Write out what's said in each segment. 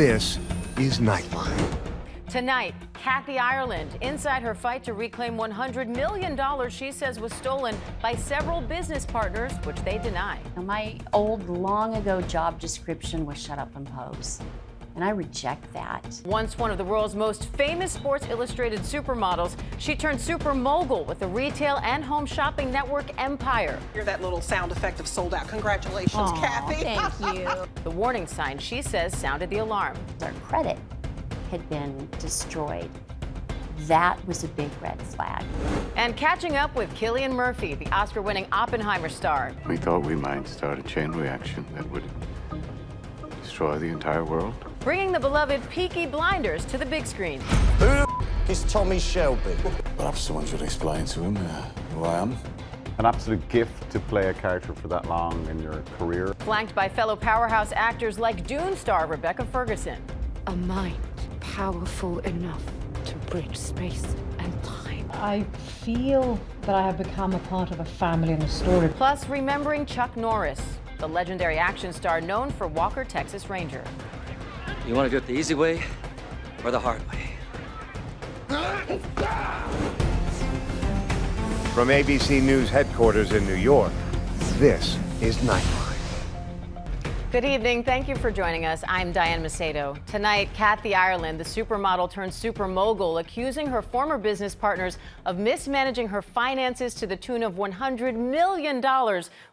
This is Nightline. Tonight, Kathy Ireland, inside her fight to reclaim $100 million she says was stolen by several business partners, which they deny. My old, long ago job description was shut up and pose, and I reject that. Once one of the world's most famous Sports Illustrated supermodels, she turned super mogul with the retail and home shopping network empire. Hear that little sound effect of sold out. Congratulations, Kathy. Thank you. The warning sign, she says, sounded the alarm. Our credit had been destroyed. That was a big red flag. And catching up with Cillian Murphy, the Oscar-winning Oppenheimer star. We thought we might start a chain reaction that would destroy the entire world. Bringing the beloved Peaky Blinders to the big screen. Who is Tommy Shelby? Perhaps someone should explain to him who I am. An absolute gift to play a character for that long in your career. Flanked by fellow powerhouse actors like Dune star Rebecca Ferguson. A mind powerful enough to bridge space and time. I feel that I have become a part of a family and a story. Plus, remembering Chuck Norris, the legendary action star known for Walker, Texas Ranger. You want to do it the easy way or the hard way? From ABC News headquarters in New York, this is Nightline. Good evening. Thank you for joining us. I'm Diane Macedo. Tonight, Kathy Ireland, the supermodel turned super mogul, accusing her former business partners of mismanaging her finances to the tune of $100 million,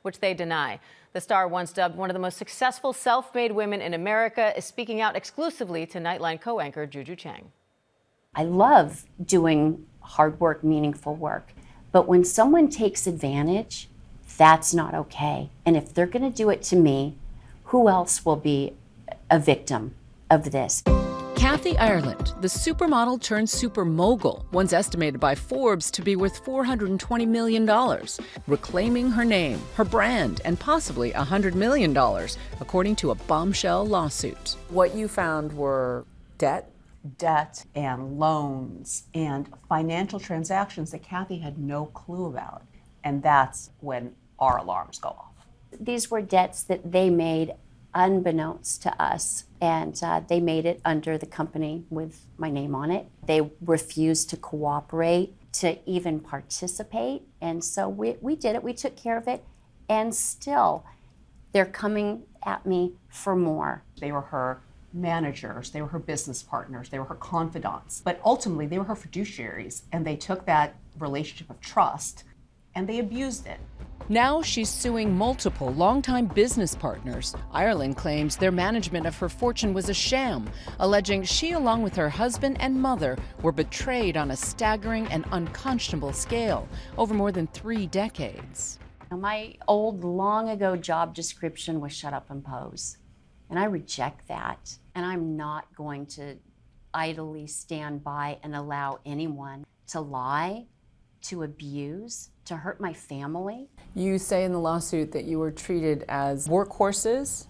which they deny. The star, once dubbed one of the most successful self-made women in America, is speaking out exclusively to Nightline co-anchor Juju Chang. I love doing hard work, meaningful work, but when someone takes advantage, that's not okay. And if they're going to do it to me, who else will be a victim of this? Kathy Ireland, the supermodel turned super mogul, once estimated by Forbes to be worth $420 million, reclaiming her name, her brand, and possibly $100 million, according to a bombshell lawsuit. What you found were debt and loans and financial transactions that Kathy had no clue about. And that's when our alarms go off. These were debts that they made unbeknownst to us, and they made it under the company with my name on it. They refused to cooperate, to even participate, and so we did it, we took care of it, and still they're coming at me for more. They were her managers, they were her business partners, they were her confidants, but ultimately they were her fiduciaries, and they took that relationship of trust and they abused it. Now she's suing multiple longtime business partners. Ireland claims their management of her fortune was a sham, alleging she, along with her husband and mother, were betrayed on a staggering and unconscionable scale over more than 3 decades. My old, long ago job description was shut up and pose, and I reject that. And I'm not going to idly stand by and allow anyone to lie, to abuse, to hurt my family. You say in the lawsuit that you were treated as workhorses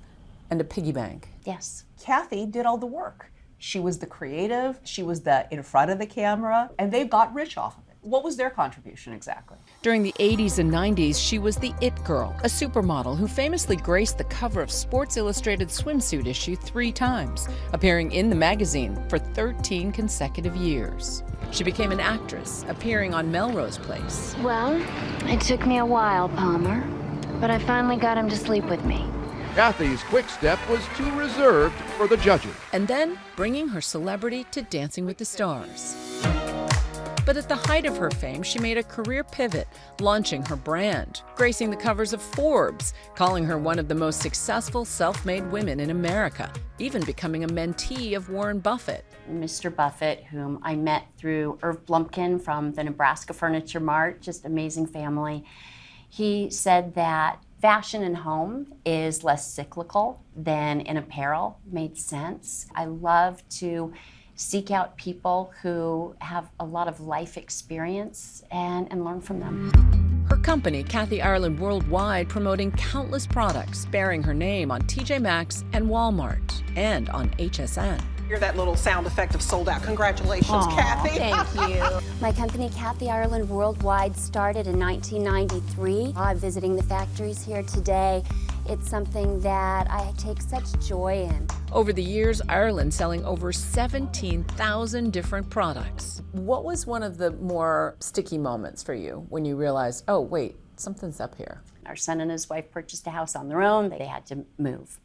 and a piggy bank. Yes. Kathy did all the work. She was the creative, she was the in front of the camera, and they got rich off of it. What was their contribution exactly? During the 80s and 90s, she was the it girl, a supermodel who famously graced the cover of Sports Illustrated swimsuit issue 3 times, appearing in the magazine for 13 consecutive years. She became an actress, appearing on Melrose Place. Well, it took me a while, Palmer, but I finally got him to sleep with me. Kathy's quick step was too reserved for the judges. And then bringing her celebrity to Dancing with the Stars. But at the height of her fame, she made a career pivot, launching her brand, gracing the covers of Forbes, calling her one of the most successful self-made women in America, even becoming a mentee of Warren Buffett. Mr. Buffett, whom I met through Irv Blumkin from the Nebraska Furniture Mart, just amazing family, he said that fashion and home is less cyclical than in apparel. Made sense. I love to seek out people who have a lot of life experience and learn from them. Her company, Kathy Ireland Worldwide, promoting countless products, bearing her name on TJ Maxx and Walmart, and on HSN. Hear that little sound effect of sold out. Congratulations, Kathy. Thank you. My company, Kathy Ireland Worldwide, started in 1993. I'm visiting the factories here today. It's something that I take such joy in. Over the years, Ireland selling over 17,000 different products. What was one of the more sticky moments for you when you realized, oh, wait, something's up here? Our son and his wife purchased a house on their own. They had to move.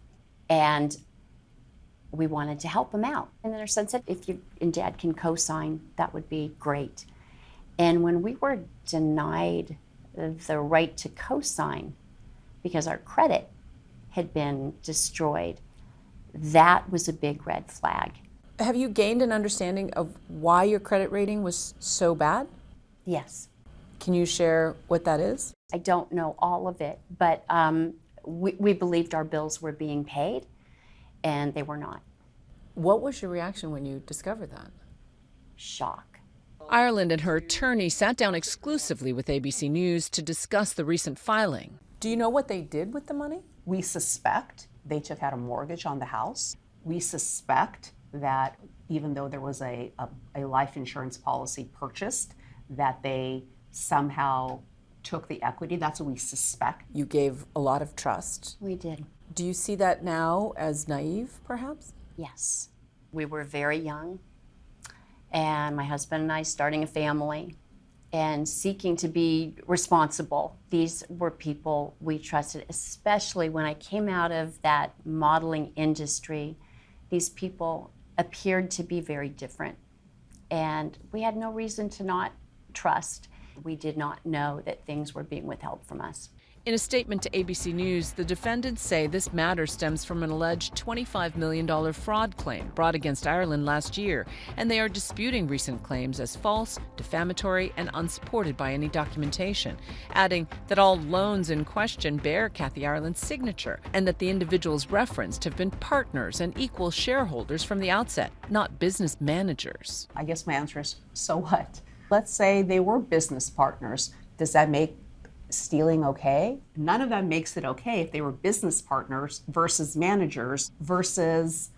And we wanted to help them out. And then our son said, if you and Dad can co-sign, that would be great. And when we were denied the right to co-sign because our credit had been destroyed, that was a big red flag. Have you gained an understanding of why your credit rating was so bad? Yes. Can you share what that is? I don't know all of it, but we believed our bills were being paid, and they were not. What was your reaction when you discovered that? Shock. Ireland and her attorney sat down exclusively with ABC News to discuss the recent filing. Do you know what they did with the money? We suspect they took out a mortgage on the house. We suspect that even though there was a life insurance policy purchased, that they somehow took the equity. That's what we suspect. You gave a lot of trust. We did. Do you see that now as naive, perhaps? Yes. We were very young, and my husband and I starting a family and seeking to be responsible. These were people we trusted, especially when I came out of that modeling industry. These people appeared to be very different, and we had no reason to not trust. We did not know that things were being withheld from us. In a statement to ABC News, the defendants say this matter stems from an alleged $25 million fraud claim brought against Ireland last year, and they are disputing recent claims as false, defamatory, and unsupported by any documentation, adding that all loans in question bear Kathy Ireland's signature and that the individuals referenced have been partners and equal shareholders from the outset, not business managers. I guess my answer is, so what? Let's say they were business partners. Does that make stealing okay? None of that makes it okay if they were business partners versus managers versus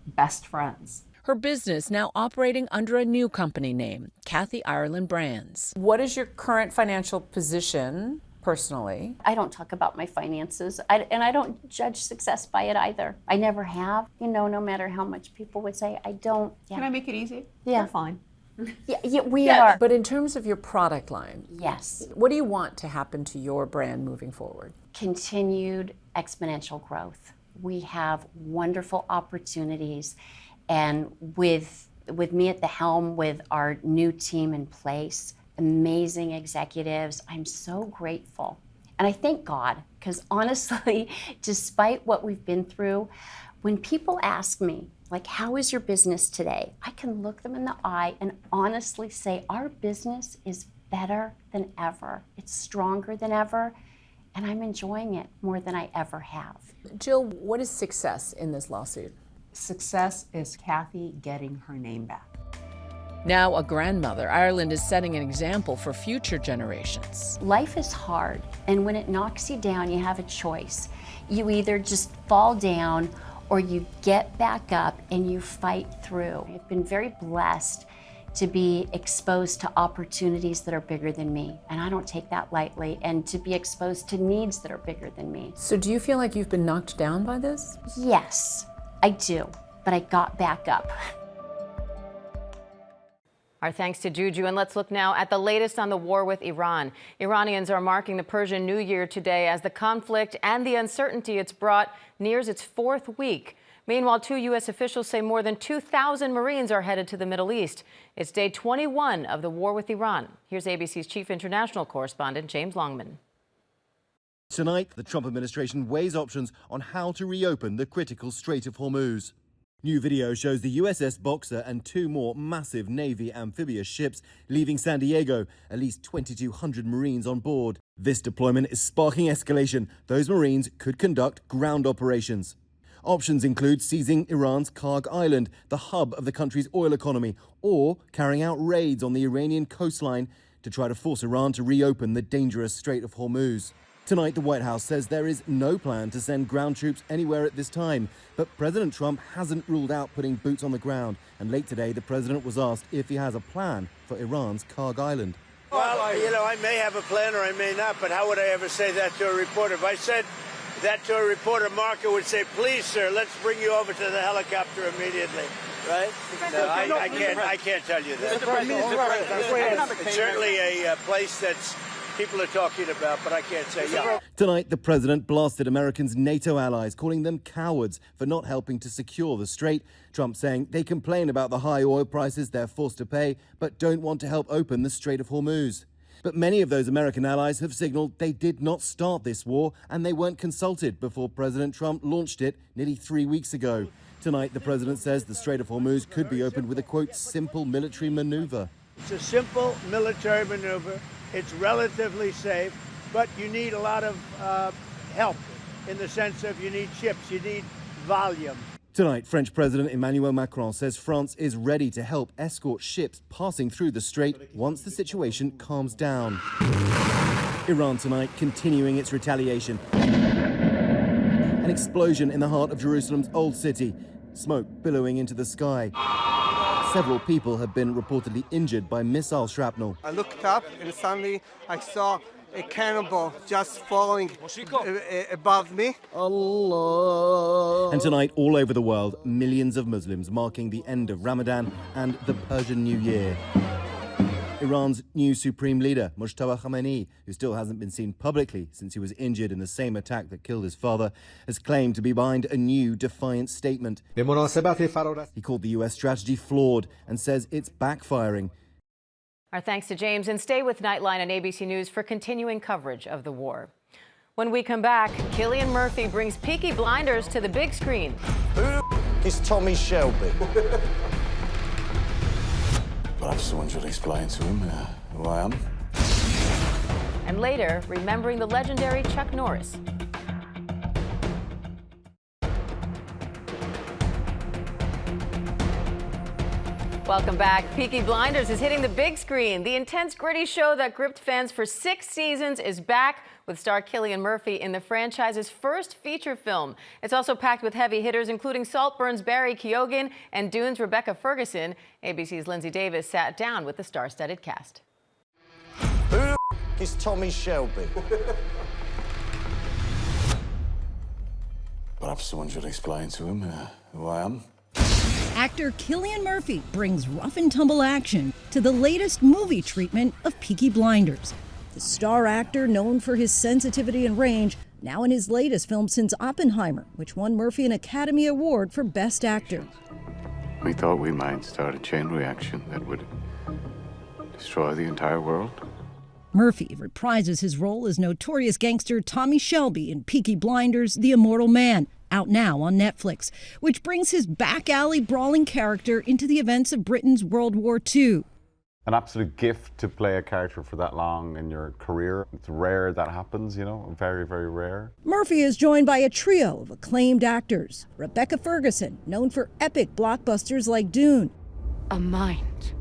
best friends. Her business now operating under a new company name, Kathy Ireland Brands. What is your current financial position personally? I don't talk about my finances, and I don't judge success by it either. I never have. You know, no matter how much people would say, I don't. Yeah. Can I make it easy? Yeah. We're fine. Yeah, we are. But in terms of your product line, yes. What do you want to happen to your brand moving forward? Continued exponential growth. We have wonderful opportunities, and with me at the helm, with our new team in place, amazing executives, I'm so grateful. And I thank God, because honestly, despite what we've been through, when people ask me, like, how is your business today? I can look them in the eye and honestly say, our business is better than ever. It's stronger than ever, and I'm enjoying it more than I ever have. Jill, what is success in this lawsuit? Success is Kathy getting her name back. Now a grandmother, Ireland is setting an example for future generations. Life is hard, and when it knocks you down, you have a choice. You either just fall down or you get back up and you fight through. I've been very blessed to be exposed to opportunities that are bigger than me, and I don't take that lightly, and to be exposed to needs that are bigger than me. So do you feel like you've been knocked down by this? Yes, I do, but I got back up. Our thanks to Juju, and let's look now at the latest on the war with Iran. Iranians are marking the Persian New Year today as the conflict and the uncertainty it's brought nears its fourth week. Meanwhile, 2 U.S. officials say more than 2,000 Marines are headed to the Middle East. It's day 21 of the war with Iran. Here's ABC's chief international correspondent, James Longman. Tonight, the Trump administration weighs options on how to reopen the critical Strait of Hormuz. New video shows the USS Boxer and 2 more massive Navy amphibious ships leaving San Diego, at least 2,200 Marines on board. This deployment is sparking escalation. Those Marines could conduct ground operations. Options include seizing Iran's Karg Island, the hub of the country's oil economy, or carrying out raids on the Iranian coastline to try to force Iran to reopen the dangerous Strait of Hormuz. Tonight, the White House says there is no plan to send ground troops anywhere at this time, but President Trump hasn't ruled out putting boots on the ground. And late today, the president was asked if he has a plan for Iran's Karg Island. Well, you know, I may have a plan or I may not, but how would I ever say that to a reporter? If I said that to a reporter, Marco would say, please, sir, let's bring you over to the helicopter immediately, right? No, I can't tell you that. It's certainly a place that's people are talking about, but I can't say yeah. Tonight, the president blasted Americans' NATO allies, calling them cowards for not helping to secure the strait. Trump saying they complain about the high oil prices they're forced to pay, but don't want to help open the Strait of Hormuz. But many of those American allies have signaled they did not start this war and they weren't consulted before President Trump launched it nearly 3 weeks ago. Tonight, the president says the Strait of Hormuz could be opened with a, quote, simple military maneuver. It's a simple military maneuver. It's relatively safe, but you need a lot of help in the sense of you need ships, you need volume. Tonight, French President Emmanuel Macron says France is ready to help escort ships passing through the strait once the situation calms down. Iran tonight continuing its retaliation. An explosion in the heart of Jerusalem's Old City. Smoke billowing into the sky. Several people have been reportedly injured by missile shrapnel. I looked up and suddenly I saw a cannonball just falling above me. Allah. And tonight, all over the world, millions of Muslims marking the end of Ramadan and the Persian New Year. Iran's new supreme leader, Mojtaba Khamenei, who still hasn't been seen publicly since he was injured in the same attack that killed his father, has claimed to be behind a new defiant statement. He called the US strategy flawed and says it's backfiring. Our thanks to James, and stay with Nightline and ABC News for continuing coverage of the war. When we come back, Cillian Murphy brings Peaky Blinders to the big screen. Who is Tommy Shelby? Perhaps someone should explain to him who I am. And later, remembering the legendary Chuck Norris. Welcome back. Peaky Blinders is hitting the big screen. The intense, gritty show that gripped fans for 6 seasons is back with star Cillian Murphy in the franchise's first feature film. It's also packed with heavy hitters, including Saltburn's Barry Keoghan and Dune's Rebecca Ferguson. ABC's Linsey Davis sat down with the star-studded cast. Who is Tommy Shelby? Perhaps someone should explain to him who I am. Actor Cillian Murphy brings rough and tumble action to the latest movie treatment of Peaky Blinders. The star actor, known for his sensitivity and range, now in his latest film since Oppenheimer, which won Murphy an Academy Award for Best Actor. We thought we might start a chain reaction that would destroy the entire world. Murphy reprises his role as notorious gangster Tommy Shelby in Peaky Blinders, The Immortal Man, out now on Netflix, which brings his back-alley brawling character into the events of Britain's World War II. An absolute gift to play a character for that long in your career. It's rare that happens, you know, very, very rare. Murphy is joined by a trio of acclaimed actors. Rebecca Ferguson, known for epic blockbusters like Dune. A mind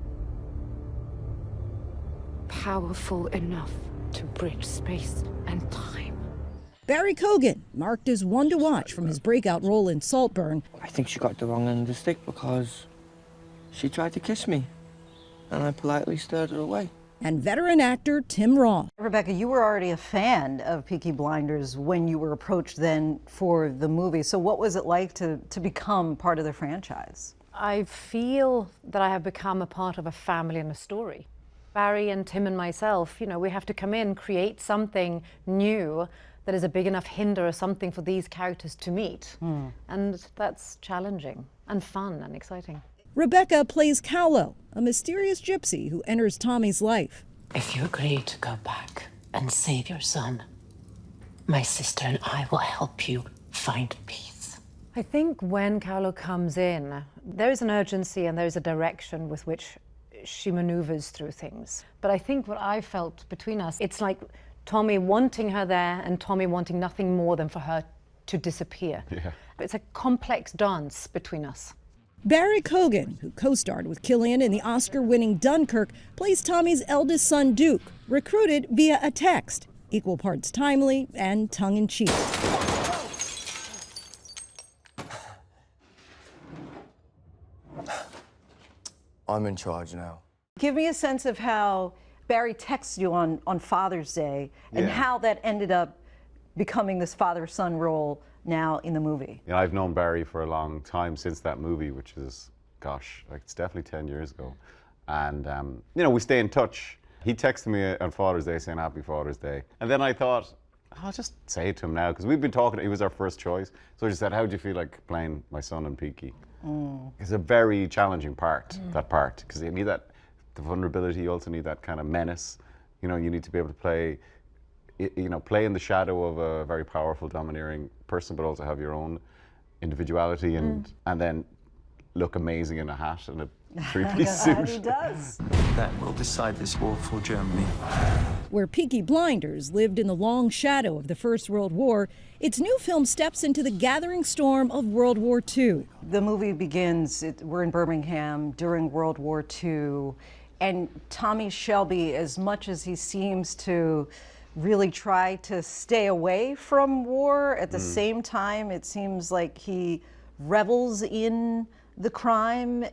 powerful enough to bridge space and time. Barry Keoghan, marked as one to watch from his breakout role in Saltburn. I think she got the wrong end of the stick because she tried to kiss me, and I politely steered her away. And veteran actor Tim Roth. Rebecca, you were already a fan of Peaky Blinders when you were approached then for the movie. So what was it like to become part of the franchise? I feel that I have become a part of a family and a story. Barry and Tim and myself, you know, we have to come in, create something new that is a big enough hinder or something for these characters to meet. And that's challenging and fun and exciting. Rebecca plays Cowlo, a mysterious gypsy who enters Tommy's life. If you agree to go back and save your son, my sister and I will help you find peace. I think when Cowlo comes in, there is an urgency and there is a direction with which she maneuvers through things. But I think what I felt between us, it's like Tommy wanting her there and Tommy wanting nothing more than for her to disappear. Yeah. It's a complex dance between us. Barry Keoghan, who co-starred with Cillian in the Oscar-winning Dunkirk, plays Tommy's eldest son, Duke, recruited via a text, equal parts timely and tongue-in-cheek. I'm in charge now. Give me a sense of how Barry texts you on Father's Day and how that ended up becoming this father-son role now in the movie? You know, I've known Barry for a long time since that movie, which is, gosh, like it's definitely 10 years ago. And, you know, we stay in touch. He texted me on Father's Day saying Happy Father's Day. And then I thought, I'll just say it to him now, because we've been talking, he was our first choice. So I just said, how do you feel like playing my son in Peaky? It's a very challenging part, that part, because you need that, the vulnerability, you also need that kind of menace. You know, you need to be able to play, you know, play in the shadow of a very powerful, domineering person, but also have your own individuality and then look amazing in a hat and a three-piece suit. He does. That will decide this war for Germany. Where Peaky Blinders lived in the long shadow of the First World War, its new film steps into the gathering storm of World War II. The movie begins, we're in Birmingham during World War II, and Tommy Shelby, as much as he seems to really try to stay away from war, at the same time it seems like he revels in the crime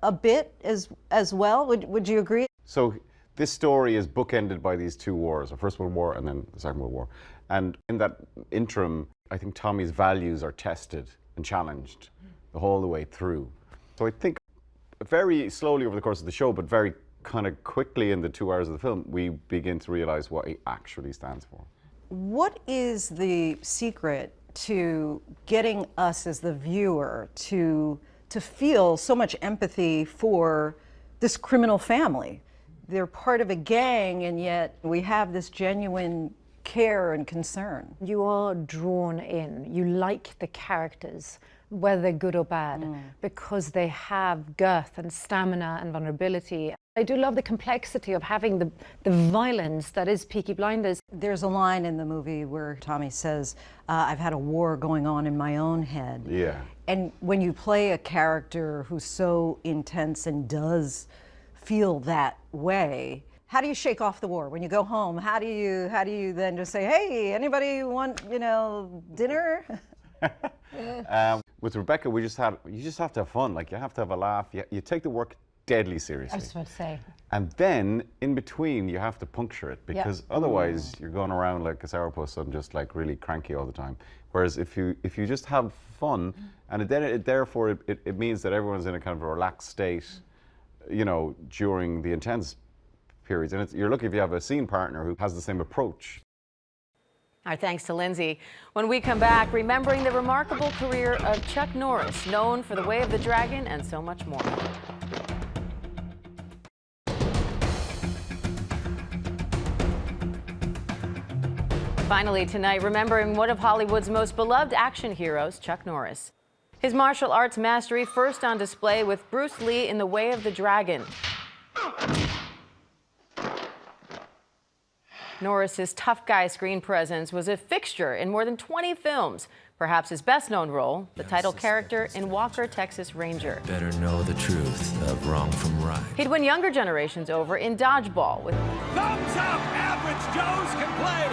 a bit as well. Would you agree? So this story is bookended by these two wars, the First World War and then the Second World War. And in that interim, I think Tommy's values are tested and challenged the whole the way through. So I think very slowly over the course of the show, but very kind of quickly in the 2 hours of the film, we begin to realize what he actually stands for. What is the secret to getting us as the viewer to feel so much empathy for this criminal family? They're part of a gang, and yet we have this genuine care and concern. You are drawn in. You like the characters, whether they're good or bad, because they have girth and stamina and vulnerability. I do love the complexity of having the violence that is Peaky Blinders. There's a line in the movie where Tommy says, I've had a war going on in my own head. Yeah. And when you play a character who's so intense and does feel that way, how do you shake off the war? When you go home, how do you then just say, hey, anybody want, you know, dinner? With Rebecca, you just have to have fun. Like, you have to have a laugh. You take the work deadly seriously. I was about to say. And then, in between, you have to puncture it, because otherwise you're going around like a sourpuss and just like really cranky all the time. Whereas if you just have fun, and therefore it means that everyone's in a kind of a relaxed state, you know, during the intense periods. And you're lucky if you have a scene partner who has the same approach. Our thanks to Linsey. When we come back, remembering the remarkable career of Chuck Norris, known for The Way of the Dragon and so much more. Finally tonight, remembering one of Hollywood's most beloved action heroes, Chuck Norris. His martial arts mastery first on display with Bruce Lee in The Way of the Dragon. Norris's tough guy screen presence was a fixture in more than 20 films. Perhaps his best-known role, the title character in Walker, Texas Ranger. Better know the truth of wrong from right. He'd win younger generations over in Dodgeball with Thumbs up, average Joes can play.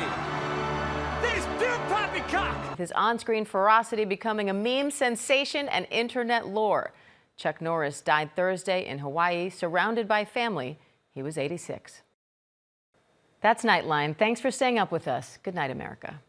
This dude poppycock. His on-screen ferocity becoming a meme sensation and internet lore. Chuck Norris died Thursday in Hawaii, surrounded by family. He was 86. That's Nightline. Thanks for staying up with us. Good night, America.